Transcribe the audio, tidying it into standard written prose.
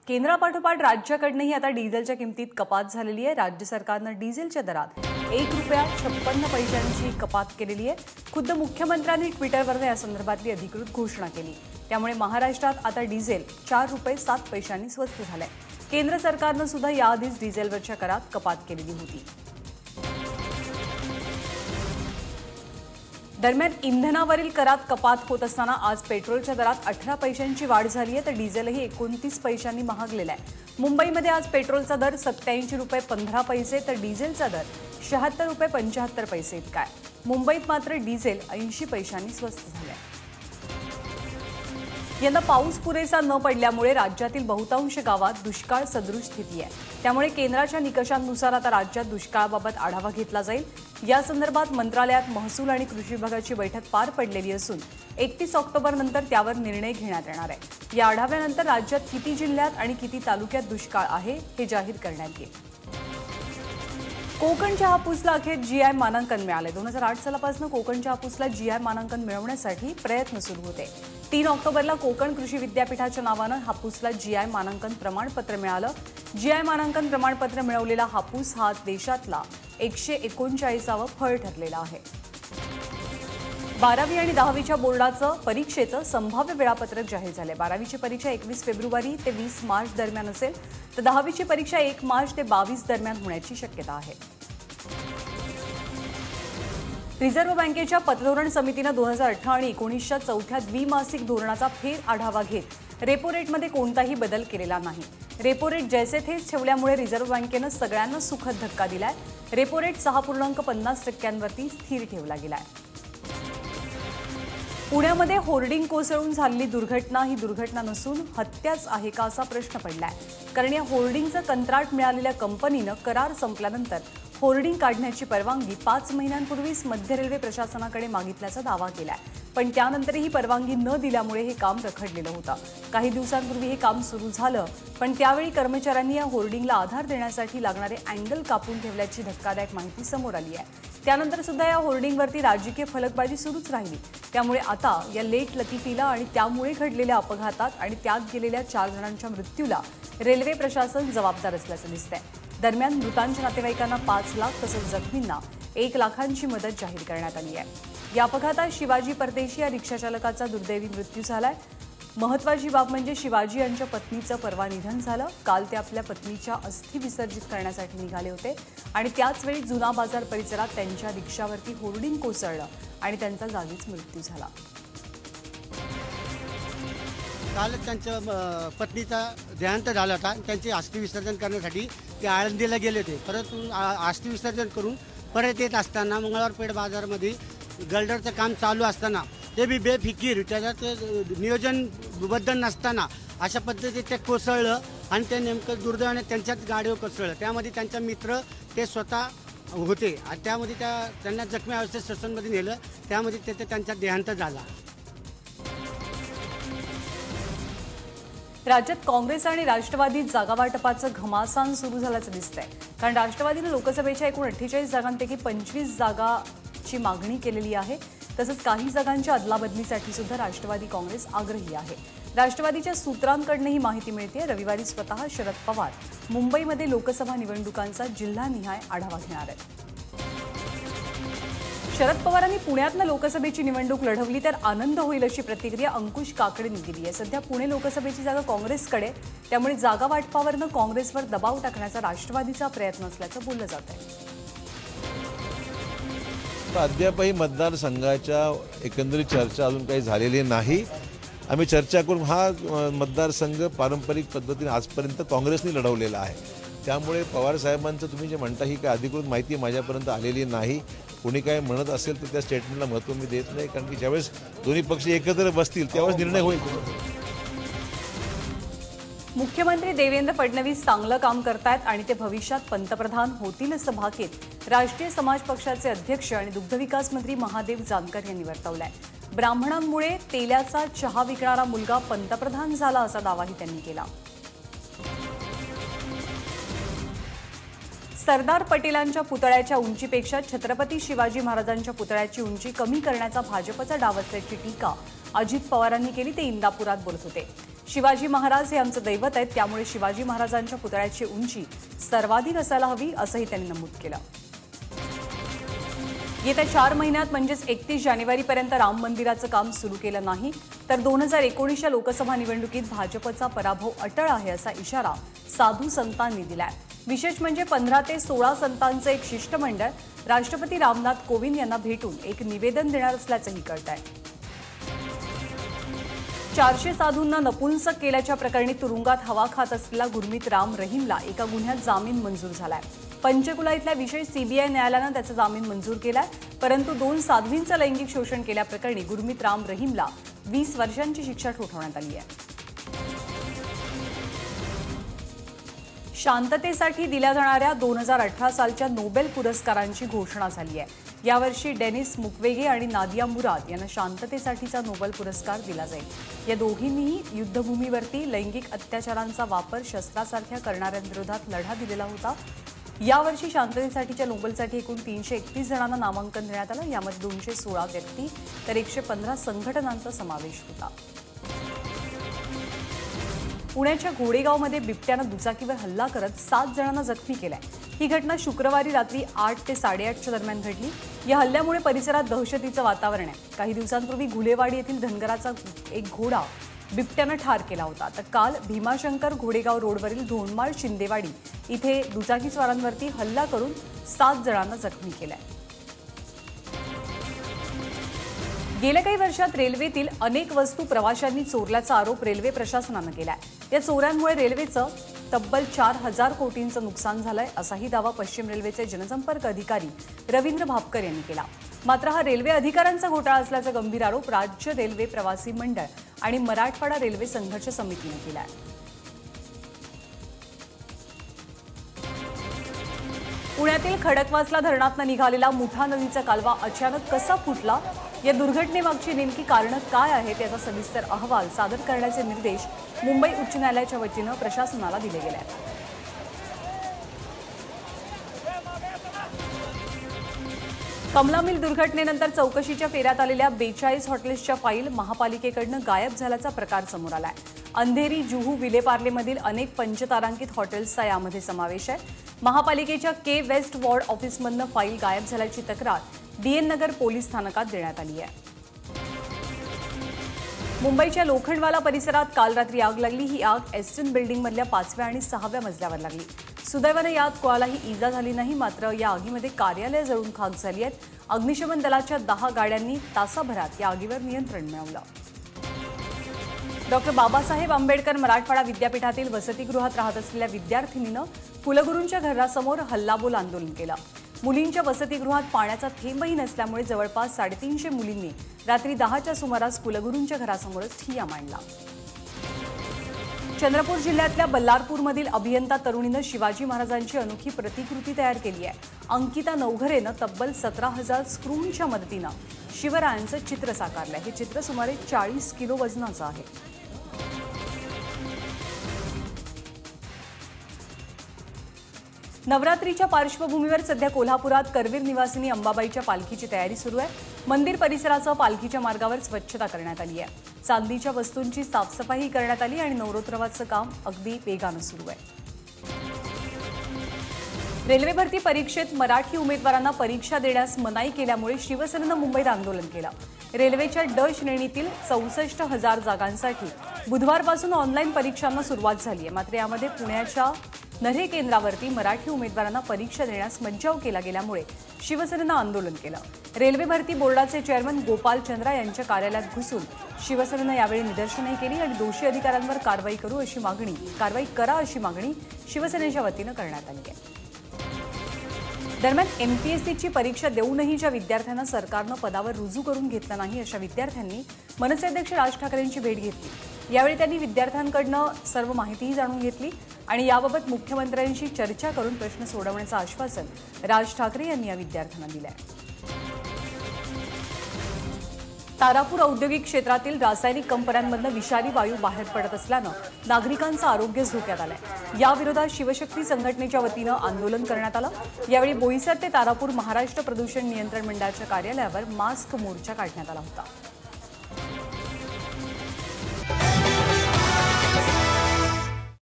केंद्रापाठोपाठ राज्याकडूनही आता डिझेलच्या किमतीत कपात झालेली आहे। राज्य सरकारनं डिझेलच्या दरात ₹1.56 कपात केलेली आहे। खुद्द मुख्यमंत्र्यांनी ट्विटरवर या संदर्भातली अधिकृत घोषणा केली। त्यामुळे महाराष्ट्रात आता डिझेल ₹4.07 स्वस्त झालंय। केंद्र सरकारनं सुद्धा याआधीच डिझेलवरच्या करात कपात केलेली होती। दरम्यान इंधनावरील करात कपात होत असताना आज पेट्रोलच्या दरात 18 पैशांची वाढ झाली आहे, तर डिझेलही 29 पैशांनी महागलेला आहे। मुंबईमध्ये आज पेट्रोलचा दर ₹87.15 तर डिझेलचा दर ₹76.75 इतका आहे। मुंबईत मात्र डिझेल 80 पैशांनी स्वस्त झाले आहे। यंदा पाऊस पुरेसा न पडल्यामुळे राज्यातील बहुतांश गावात दुष्काळ सदृश स्थिती आहे। त्यामुळे केंद्राच्या निकषांनुसार आता राज्यात दुष्काळाबाबत आढावा घेतला जाईल। या संदर्भात मंत्रालयात महसूल आणि कृषी विभागाची बैठक पार पडलेली असून 31 ऑक्टोबरनंतर त्यावर निर्णय घेण्यात येणार आहे। या आढाव्यानंतर राज्यात किती जिल्ह्यात आणि किती तालुक्यात दुष्काळ आहे हे जाहीर करण्यात येईल। कोकणच्या हापूसला अखेर जीआय मानांकन मिळाले। 2008 सालापासून कोकणच्या हापूसला जीआय मानांकन मिळवण्यासाठी प्रयत्न सुरू होते। 3 ऑक्टोबरला कोकण कृषी विद्यापीठाच्या नावानं हापूसला जीआय मानांकन प्रमाणपत्र मिळालं। जीआय मानांकन प्रमाणपत्र मिळवलेला हापूस हा देशातला 139वा फळ ठरलेला आहे। 12वी आणि 10वीच्या बोर्डाचं परीक्षेचं संभाव्य वेळापत्रक जाहीर झाले। 12वीची परीक्षा 21 फेब्रुवारी ते 20 मार्च दरम्यान असेल, तर 10वीची परीक्षा 1 मार्च ते 22 दरम्यान होण्याची शक्यता आहे। रिझर्व्ह बँकेच्या पतधोरण समितीनं 2018 आणि 19च्या चौथ्या द्विमासिक धोरणाचा फेर आढावा घेत रेपो रेटमध्ये कोणताही बदल केलेला नाही। रेपो रेट जैसे थेच ठेवल्यामुळे रिझर्व्ह बँकेनं सगळ्यांना सुखद धक्का दिलाय। रेपो रेट 6.50% स्थिर ठेवला गेलाय। पुण्यामध्ये होर्डिंग कोसळून झालेली दुर्घटना ही दुर्घटना नसून हत्याच आहे का असा प्रश्न पडलाय। कारण या होर्डिंगचं कंत्राट मिळालेल्या कंपनीनं करार संपल्यानंतर होर्डिंग काढण्याची परवानगी 5 महिन्यांपूर्वीच मध्य रेल्वे प्रशासनाकडे मागितल्याचा दावा केलाय। पण त्यानंतरही परवानगी न दिल्यामुळे हे काम रखडलेलं होतं। काही दिवसांपूर्वी हे काम सुरू झालं, पण त्यावेळी कर्मचाऱ्यांनी या होर्डिंगला आधार देण्यासाठी लागणारे अँगल कापून ठेवल्याची धक्कादायक माहिती समोर आली आहे। त्यानंतर सुद्धा या होर्डिंगवरती राजकीय फलकबाजी सुरूच राहिली। त्यामुळे आता या लेट लतीफीला आणि त्यामुळे घडलेल्या अपघातात आणि त्यात गेलेल्या 4 जणांच्या मृत्यूला रेल्वे प्रशासन जबाबदार असल्याचं दिसतंय। दरम्यान मृतांच्या नातेवाईकांना 5 लाख तसंच जखमींना 1 लाखांची मदत जाहीर करण्यात आली आहे। या अपघातात शिवाजी परदेशी या रिक्षाचालकाचा दुर्दैवी मृत्यू झालाय। महत्त्वाची बाब म्हणजे शिवाजी यांच्या पत्नीचं परवा निधन झालं। काल ते आपल्या पत्नीच्या अस्थी विसर्जित करण्यासाठी निघाले होते आणि त्याच वेळी जुना बाजार परिसरात त्यांच्या रिक्षावरती होर्डिंग कोसळलं आणि त्यांचा जागीच मृत्यू झाला। काल त्यांच्या पत्नीचा देहांत झाला होता। त्यांचे अस्थि विसर्जन करण्यासाठी ते आळंदीला गेले होते। परंतु अस्थि विसर्जन करून परत येत असताना मंगळवारपेठ बाजारमध्ये गल्डरचं काम चालू असताना ते बी बेफिकीर त्याच्यात नियोजनबद्ध नसताना अशा पद्धतीने ते कोसळलं आणि ते नेमकं दुर्दैवाने त्यांच्याच गाडीवर कोसळलं। त्यामध्ये त्यांचा मित्र ते स्वतः होते आणि त्यामध्ये त्यांना जखमी अवस्थेत ससूनमध्ये नेलं। त्यामध्ये त्यांचा देहांत झाला। राज्यात काँग्रेस आणि राष्ट्रवादीत जागावाटपाचं घमासान सुरू झाल्याचं दिसतंय। कारण राष्ट्रवादीने लोकसभेच्या एकूण 48 जागांपैकी 25 जागांची मागणी केलेली आहे। तसंच काही जागांच्या अदलाबदलीसाठी सुद्धा राष्ट्रवादी काँग्रेस आग्रही आहे। राष्ट्रवादीच्या सूत्रांकडून ही माहिती मिळते। रविवारी स्वतः शरद पवार मुंबईमध्ये लोकसभा निवडणुकांचा जिल्हानिहाय आढावा घेणार आहेत। शरद पवारांनी पुण्यातनं लोकसभेची निवडणूक लढवली तर आनंद होईल अशी प्रतिक्रिया अंकुश काकडेंनी दिली आहे। सध्या पुणे लोकसभेची जागा काँग्रेसकडे, त्यामुळे जागा वाटपावरनं काँग्रेसवर दबाव टाकण्याचा राष्ट्रवादीचा प्रयत्न असल्याचं बोललं जात आहे। अद्यापही मतदारसंघाच्या एकंदरीत चर्चा अजून काही झालेली नाही। आम्ही चर्चा करून हा मतदारसंघ पारंपरिक पद्धतीने आजपर्यंत काँग्रेसने लढवलेला आहे। त्यामुळे पवार साहेबांचं तुम्ही जे म्हणता ही काही अधिकृत माहिती माझ्यापर्यंत आलेली नाही। कोणी काय म्हणत असेल तर त्या स्टेटमेंटला महत्त्व मी देत नाही, कारण की ज्यावेळेस दोन्ही पक्ष एकत्र बसतील त्यावेळेस निर्णय होईल। मुख्यमंत्री देवेंद्र फडणवीस चांगलं काम करतायत आणि ते भविष्यात पंतप्रधान होतील असं भाकीत राष्ट्रीय समाज पक्षाचे अध्यक्ष आणि दुग्धविकास मंत्री महादेव जानकर यांनी वर्तवलंय। ब्राह्मणांमुळे तेलाचा चहा विकणारा मुलगा पंतप्रधान झाला असा दावाही त्यांनी केला। सरदार पटेलांच्या पुतळ्याच्या उंचीपेक्षा छत्रपती शिवाजी महाराजांच्या पुतळ्याची उंची कमी करण्याचा भाजपचा डाव असल्याची टीका अजित पवारांनी केली। ते इंदापुरात बोलत होते। शिवाजी महाराज हे आमचं दैवत आहेत, त्यामुळे शिवाजी महाराजांच्या पुतळ्याची उंची सर्वाधिक असायला हवी असंही त्यांनी नमूद केलं. येत्या 4 महिन्यात म्हणजेच 31 जानेवारीपर्यंत राम मंदिराचं काम सुरू केलं नाही तर 2019च्या लोकसभा निवडणुकीत भाजपचा पराभव अटळ आहे असा इशारा साधू संतांनी दिलाय. विशेष म्हणजे 15 ते 16 संतांचं एक शिष्टमंडळ राष्ट्रपती रामनाथ कोविंद यांना भेटून एक निवेदन देणार असल्याचंही कळतंय. 400 साधूंना नपुंसक केल्याच्या प्रकरणी तुरुंगात हवा खात असलेला गुरमीत राम रहीमला एका गुन्ह्यात जामीन मंजूर झालाय. पंचकुला इथल्या विशेष सीबीआय न्यायालयानं त्याचा जामीन मंजूर केलाय. परंतु 2 साध्वींचं लैंगिक शोषण केल्याप्रकरणी गुरमीत राम रहीमला 20 वर्षांची शिक्षा ठोठावण्यात आली आहे. शांततेसाठी दिल्या जाणाऱ्या 2018 सालच्या नोबेल पुरस्कारांची घोषणा झाली आहे. यावर्षी डेनिस मुक्वेगे आणि नादिया मुराद यांना शांततेसाठीचा नोबेल पुरस्कार दिला जाईल. या दोघींनीही युद्धभूमीवरती लैंगिक अत्याचारांचा वापर शस्त्रासारख्या करणाऱ्यांविरोधात लढा दिलेला होता. यावर्षी शांततेसाठीच्या नोबेलसाठी एकूण 331 जणांना नामांकन देण्यात आलं. यामध्ये 216 व्यक्ती तर 115 संघटनांचा समावेश होता. पुण्याच्या घोडेगावमध्ये बिबट्यानं दुचाकीवर हल्ला करत 7 जणांना जखमी केलाय. ही घटना शुक्रवारी रात्री 8 ते 8:30च्या दरम्यान घडली. या हल्ल्यामुळे परिसरात दहशतीचं वातावरण आहे. काही दिवसांपूर्वी घुलेवाडी येथील धनगराचा एक घोडा बिबट्यानं ठार केला होता. तर काल भीमाशंकर घोडेगाव रोडवरील धोंडमाळ शिंदेवाडी इथे दुचाकीस्वारांवरती हल्ला करून 7 जणांना जखमी केलाय. गेल्या काही वर्षात रेल्वेतील अनेक वस्तू प्रवाशांनी चोरल्याचा आरोप रेल्वे प्रशासनानं केलाय. या चोऱ्यांमुळे रेल्वेचं तब्बल 4,000 कोटींचं नुकसान झालंय असाही दावा पश्चिम रेल्वेचे जनसंपर्क अधिकारी रवींद्र भापकर यांनी केला. मात्र हा रेल्वे अधिकाऱ्यांचा घोटाळा असल्याचा गंभीर आरोप राज्य रेल्वे प्रवासी मंडळ आणि मराठवाडा रेल्वे संघर्ष समितीने केला आहे. पुण्यातील खडकवासला धरणातून निघालेला मुठा नदीचा कालवा अचानक कसा फुटला, या दुर्घटनेमागची नेमकी कारणं काय आहेत याचा सविस्तर अहवाल सादर करण्याचे निर्देश मुंबई उच्च न्यायालयाच्या वतीनं प्रशासनाला दिले गेले आहेत. कमला मिल दुर्घटनेनंतर चौकशीच्या फेऱ्यात आलेल्या 42 हॉटेल्सच्या फाईल महापालिकेकडनं गायब झाल्याचा प्रकार समोर आलाय. अंधेरी, जुहू, विलेपार्लेमधील अनेक पंचतारांकित हॉटेल्सचा यामध्ये समावेश आहे. महापालिकेच्या के वेस्ट वॉर्ड ऑफिसमधनं फाईल गायब झाल्याची तक्रार डीएन नगर पोलीस स्थानकात देण्यात आली आहे. मुंबईच्या लोखंडवाला परिसरात काल रात्री आग लागली. ही आग एस्टन बिल्डिंगमधल्या 5व्या आणि 6व्या मजल्यावर लागली. सुदैवानं यात कोणालाही इजा झाली नाही. मात्र या आगीमध्ये कार्यालय जळून खाक झाली आहेत. अग्निशमन दलाच्या 10 गाड्यांनी तासाभरात या आगीवर नियंत्रण मिळवलं. डॉक्टर बाबासाहेब आंबेडकर मराठवाडा विद्यापीठातील वसतिगृहात राहत असलेल्या विद्यार्थिनीनं कुलगुरूंच्या घरासमोर हल्लाबोल आंदोलन केलं. मुलींच्या वसतिगृहात पाण्याचा थेंबही नसल्यामुळे जवळपास 350 मुलींनी रात्री 10च्या सुमारास कुलगुरूंच्या घरासमोरच ठिय्या मांडला. चंद्रपूर जिल्ह्यातल्या बल्लारपूरमधील अभियंता तरुणीनं शिवाजी महाराजांची अनोखी प्रतिकृती तयार केली आहे. अंकिता नवघरेनं तब्बल 17,000 स्क्रूंच्या मदतीनं शिवरायांचं चित्र साकारलंय. हे चित्र सुमारे 40 किलो वजनाचं आहे. नवरात्रीच्या पार्श्वभूमीवर सध्या कोल्हापुरात करवीर निवासिनी अंबाबाईच्या पालखीची तयारी सुरू आहे. मंदिर परिसरासह पालखीच्या मार्गावर स्वच्छता करण्यात आली आहे. चांदीच्या वस्तूंची साफसफाई करण्यात आली आणि नवरोत्सवाचं काम अगदी वेगानं सुरू आहे. रेल्वे भरती परीक्षेत मराठी उमेदवारांना परीक्षा देण्यास मनाई केल्यामुळे शिवसेनेनं मुंबईत आंदोलन केलं. रेल्वेच्या ड श्रेणीतील 64,000 जागांसाठी बुधवारपासून ऑनलाईन परीक्षांना सुरुवात झाली आहे. मात्र यामध्ये पुण्याच्या नऱ्हे केंद्रावरती मराठी उमेदवारांना परीक्षा देण्यास मज्जाव केला गेल्यामुळे शिवसेनेनं आंदोलन केलं. रेल्वे भरती बोर्डाचे चेअरमन गोपाल चंद्रा यांच्या कार्यालयात घुसून शिवसेनेनं यावेळी निदर्शनही केली आणि दोषी अधिकाऱ्यांवर कारवाई करा अशी मागणी शिवसेनेच्या वतीनं करण्यात आली आहे. दरम्यान एमपीएससीची परीक्षा देऊनही ज्या विद्यार्थ्यांना सरकारनं पदावर रुजू करून घेतलं नाही अशा विद्यार्थ्यांनी मनसे अध्यक्ष राज ठाकरेंची भेट घेतली. यावेळी त्यांनी विद्यार्थ्यांकडनं सर्व माहितीही जाणून घेतली आणि याबाबत मुख्यमंत्र्यांशी चर्चा करून प्रश्न सोडवण्याचं आश्वासन राज ठाकरे यांनी या विद्यार्थ्यांना दिलं आहे. तारापूर औद्योगिक क्षेत्रातील रासायनिक कंपन्यांमधनं विषारी वायू बाहेर पडत असल्यानं नागरिकांचं आरोग्य धोक्यात आलंय. याविरोधात शिवशक्ती संघटनेच्या वतीनं आंदोलन करण्यात आलं. यावेळी बोईसर ते तारापूर महाराष्ट्र प्रदूषण नियंत्रण मंडळाच्या कार्यालयावर मास्क मोर्चा काढण्यात आला होता.